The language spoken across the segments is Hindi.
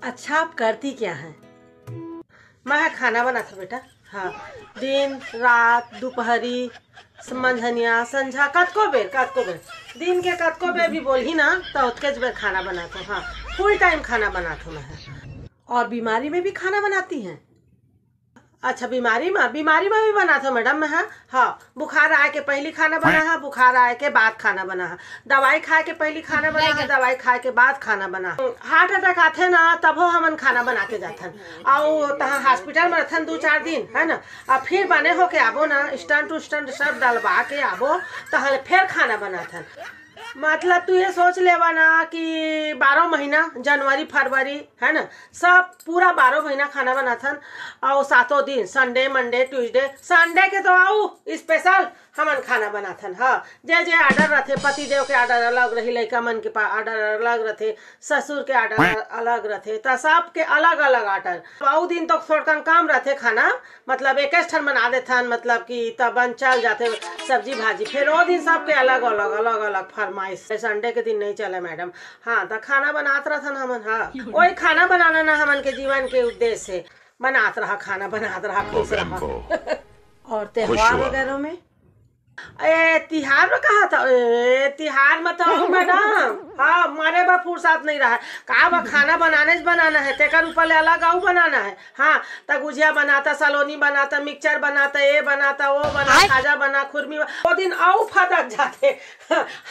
अच्छा, आप करती क्या हैं? मैं खाना बना था बेटा। हाँ, दिन रात दोपहरी मंझनिया संझा कतको बेर दिन के कतको बेर भी बोलही ना तो उतके बेर खाना बना था। हाँ, फुल टाइम खाना बना था मैं। और बीमारी में भी खाना बनाती हैं? अच्छा, बीमारी में भी बना था मैडम मैं। हाँ, बुखार आए के पहली खाना बना है, बुखार आए के बाद खाना बना है, दवाई खाए के पहली खाना बना है, दवाई खाए के बाद खाना बना। हार्ट अटैक आथे ना तब हमन खाना बना के जाथन और तहाँ हॉस्पिटल में रहथन 2-4 दिन है ना। अब फिर बने हो के आबो ना, स्टंट टू स्टंट सब डलवा के आबो तहाँ फिर खाना बनाथन। मतलब तू ये सोच लेवा ना कि 12 महीना जनवरी फरवरी है ना सब पूरा 12 महीना खाना बनाथन और 7 दिन संडे मंडे ट्यूसडे संडे के तो आओ स्पेशल हमन खाना बनाथन। हाँ, जे जे आर्डर रहते, पति देव के आर्डर अलग रही, लड़का मन के आर्डर अलग रहते, ससुर के आर्डर अलग रहते, तो सब के अलग अलग आर्डर। बहु दिन तो थोड़ा कम रहते खाना, मतलब एक ठन बना देथन, मतलब कि तब बन चल जाते सब्जी भाजी। फिर वो दिन सबके अलग अलग फरमाइश। संडे के दिन नहीं चले मैडम। हाँ, तो खाना बनात रहथन हमन। हाँ, वही खाना बनाना ना हमन के जीवन के उद्देश्य से बनात रहा, खाना बनात रहा, खुश रहा। और त्योहार वगैरह में तिहार में कहा था? तिहार में तो मैडम हाँ मारे बा फुर्सत नहीं रहा का बा खाना बनाना है, तेकर ऊपर ले अलग आऊ बनाना है। हाँ, तब गुजिया बनाता, सलोनी बनाता, मिक्सचर बनाता, ये बनाता, वो बना, खाजा बना, खुरमी वो दिन आऊ फदक जाते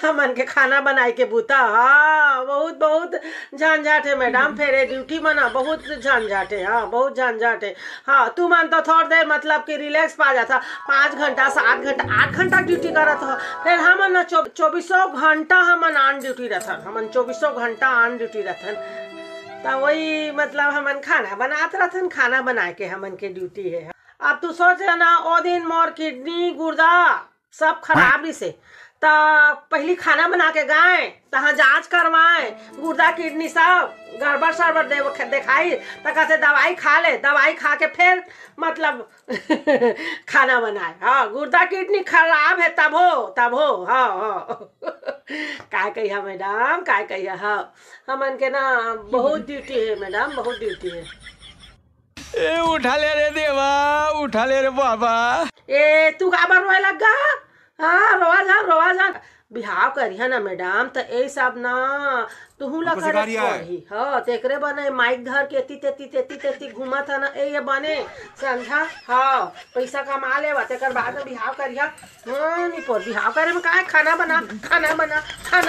हमन के खाना बनाए के बूता। हाँ, बहुत बहुत झंझट है मैडम। फिर ड्यूटी मना बहुत झंझट है। हाँ, बहुत झंझट है। हाँ, तू मन तो थोड़ी देर मतलब कि रिलैक्स पा जाता, 5 घंटा 7 घंटा 8 घंटा ड्यूटी करत हो। फिर हमन 24 घंटा हमन ऑन ड्यूटी रहथन, हमन 24 घंटा ऑन ड्यूटी रहथन। तो वही मतलब हमन खाना बनात रहथन, खाना बना के हमन के ड्यूटी है। अब तू सोच ना ओ दिन मोर किडनी गुर्दा सब खराबी से तो पहली खाना बना के गए, तहाँ जांच करवाए, गुर्दा किडनी सब गड़बड़ सड़बड़ दिखाई तो कहते दवाई खा ले, दवाई खा के फिर मतलब खाना बनाए। हाँ, गुर्दा किडनी खराब है तब हो। हाँ काय कहिया मैडम, काय कहिया। हाँ, हमन के ना बहुत ड्यूटी है मैडम, बहुत ड्यूटी है। ए उठा ले रे देवा, उठा ले रे बाबा। ए तू काबर रोए लगा? हाँ, रोवा जा बिहाव करिया ना मैडम, तो ए सब ना तुहू ला करे पड़ी। हाँ, तेकरे बने माइक धर के तेती घुमा था ना, ए ये बने समझा। हाँ, पैसा कमा लेवा तेकर बाद में बिहाव करिया। हाँ, नहीं पर बिहाव करे में का खाना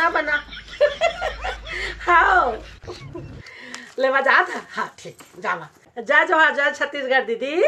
बना हाँ लेवा जाता। हाँ ठीक, जावा जा छत्तीसगढ़ दीदी।